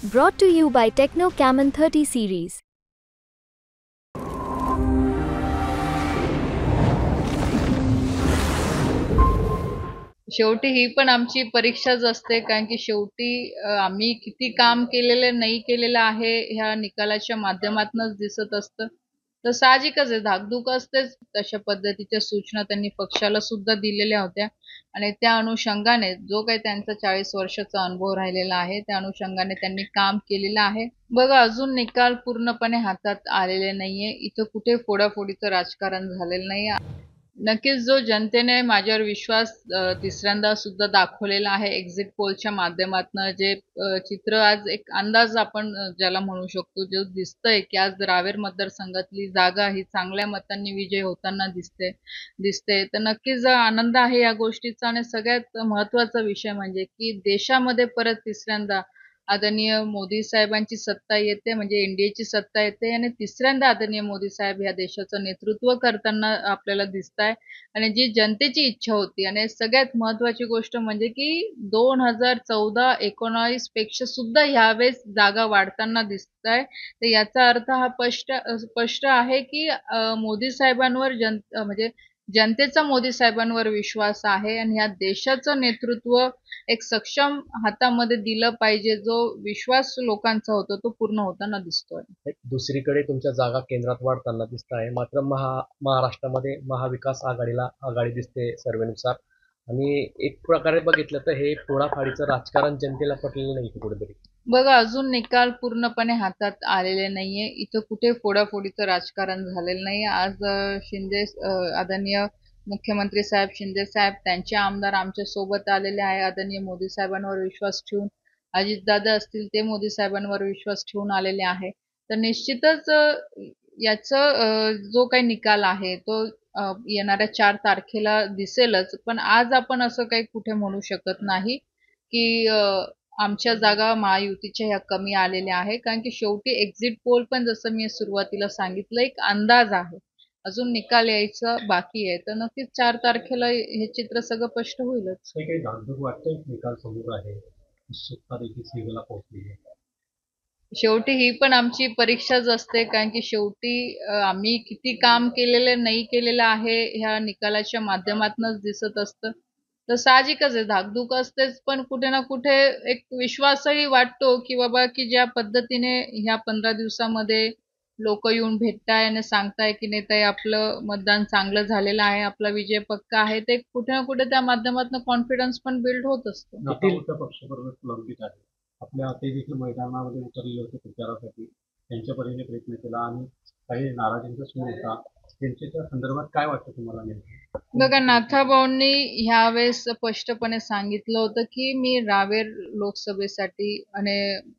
Brought to you by Techno Camon 30 series. शेवटी ही पण आमची परीक्षाच असते, कारण की शेवटी आम्ही किती काम केलेलं नाही केलेलं आहे ह्या निकालाच्या माध्यमातूनच दिसत असतं. तर साहजिकच आहे, धाकधूक असतेच. तशा पद्धतीच्या सूचना त्यांनी पक्षाला सुद्धा दिलेल्या होत्या आणि त्या अनुषंगाने जो काही त्यांचा 40 वर्षाचा अनुभव राहिलेला आहे त्या अनुषंगाने त्यांनी काम केलेलं आहे. बघा, अजून निकाल पूर्णपणे हातात आलेले नाहीये. इथं कुठे फोडाफोडीचं राजकारण झालेलं नाही. नक्कीच जो जनतेने माझ्यावर विश्वास तिसऱ्यांदा सुद्धा दाखवलेला आहे एक्झिट पोलच्या माध्यमातून, जे चित्र आज एक अंदाज आपण ज्याला म्हणू शकतो, जो दिसतंय की आज रावेर मतदारसंघातली जागा ही चांगल्या मतांनी विजय होताना दिसते. तर नक्कीच आनंद आहे या गोष्टीचा. आणि सगळ्यात महत्वाचा विषय म्हणजे की देशामध्ये परत तिसऱ्यांदा आदरणीय मोदी साहेबांची सत्ता येते, म्हणजे एनडीएची सत्ता येते आणि तिसऱ्यांदा आदरणीय मोदी साहेब या देशाचं नेतृत्व करताना आपल्याला दिसताय. आणि जी जनतेची इच्छा होती, आणि सगळ्यात महत्वाची गोष्ट म्हणजे की 2014-19 पेक्षा सुद्धा ह्यावेळेस जागा वाढताना दिसताय. तर याचा अर्थ हा स्पष्ट आहे की मोदी साहेबांवर म्हणजे जनतेचा मोदी साहेबांवर विश्वास आहे आणि या देशाचं नेतृत्व एक सक्षम हातामध्ये दिलं पाहिजे. जो विश्वास लोकांचा होता तो पूर्ण होताना दिसतोय. दुसरीकडे तुमच्या जागा केंद्रात वाढताना दिसत आहे, मात्र महाराष्ट्रामध्ये महाविकास आघाडीला आघाडी दिसते सर्वेनुसार. आणि एक प्रकारे बघितलं तर हे फोडाफाडीचं राजकारण जनतेला पटलेलं नाही कुठेतरी. बघा, अजून निकाल पूर्णपणे हातात आलेले नाहीये. इथं कुठे फोडाफोडीचं राजकारण झालेलं नाही. आज आदरणीय मुख्यमंत्री साहेब शिंदे साहेब, त्यांचे आमदार आमच्या सोबत आलेले आहे. आदरणीय मोदी साहेबांवर विश्वास ठेवून, अजितदादा असतील ते मोदी साहेबांवर विश्वास ठेवून आलेले आहे. तर निश्चितच याचं जो काही निकाल आहे तो येणाऱ्या 4 तारखेला दिसेलच. पण आज आपण असं काही कुठे म्हणू शकत नाही की आमच्या जागा महायुतीच्या ह्या कमी आलेल्या आहे, कारण की शेवटी एक्झिट पोल पण जसं मी सुरुवातीला सांगितलं एक अंदाज आहे. अजून निकाल यायचं बाकी आहे. तर नक्कीच 4 तारखेला हे चित्र सगळं स्पष्ट होईलच. काही धाकधूक वाटतंय, निकाल समोर आहे, उत्सुकता देखील सीमेला पोहोचली आहे. शेवटी ही पण आमची परीक्षाच असते, कारण की शेवटी आम्ही किती काम केलेलं नाही केलेलं आहे ह्या निकालाच्या माध्यमातूनच दिसत असतं. तर साहजिकच आहे, धाकधूक असतेच. पण कुठे ना कुठे एक विश्वासही वाटतो की बाबा की ज्या पद्धतीने ह्या 15 दिवसामध्ये लोक येऊन भेटताय आणि सांगताय की नेताई आपलं मतदान चांगलं झालेलं आहे, आपला विजय पक्का आहे, ते कुठे ना कुठे त्या माध्यमातून कॉन्फिडन्स पण बिल्ड होत असतो. पक्षाबरोबर लंबित आहे, आपल्या ते देखील मैदानामध्ये उतरलेले होते प्रचारासाठी, त्यांच्या परीने प्रयत्न केला आणि काही नाराजींचा सूर होता. त्यांच्या संदर्भात काय वाटतं तुम्हाला नेमकं? बघा, नाथाभाऊंनी ह्यावेळेस स्पष्टपणे सांगितलं होतं की मी रावेर लोकसभेसाठी आणि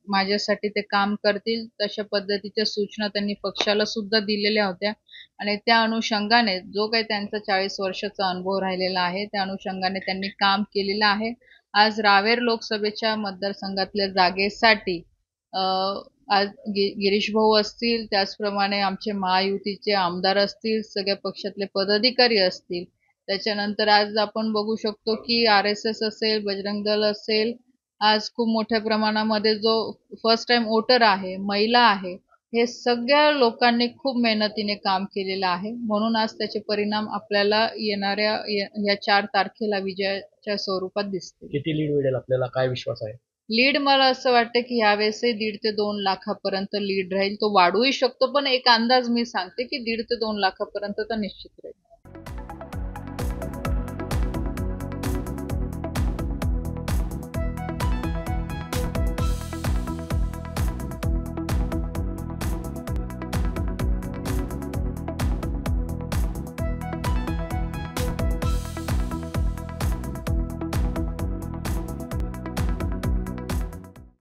माझ्यासाठी ते काम करतील. तशा पद्धतीच्या सूचना त्यांनी पक्षाला सुद्धा दिलेल्या होत्या आणि त्या अनुषंगाने जो काही त्यांचा 40 वर्षाचा अनुभव राहिलेला आहे त्या अनुषंगाने त्यांनी काम केलेलं आहे. आज रावेर लोकसभेच्या मतदारसंघातल्या जागेसाठी आज गिरीश भाऊ असतील, त्याचप्रमाणे आमचे महायुतीचे आमदार असतील, सगळ्या पक्षातले पदाधिकारी असतील. त्याच्यानंतर आज आपण बघू शकतो की RSS असेल, बजरंग दल असेल, आज खूप मोठ्या प्रमाणामध्ये जो फर्स्ट टाइम वोटर आहे, महिला आहे, हे सगळ्या लोकांनी खूप मेहनतीने काम केलेलं आहे. म्हणून आज त्याचे परिणाम आपल्याला येणाऱ्या या 4 तारखेला विजयाच्या स्वरूपात दिसतील. किती लीड मिळेल आपल्याला, काय विश्वास आहे? लीड मला असं वाटतं की ह्यावेळेसही 1.5 ते 2 लाखापर्यंत लीड राहील. तो वाढूही शकतो, पण एक अंदाज मी सांगते की 1.5 ते 2 लाखापर्यंत तर निश्चित राहील.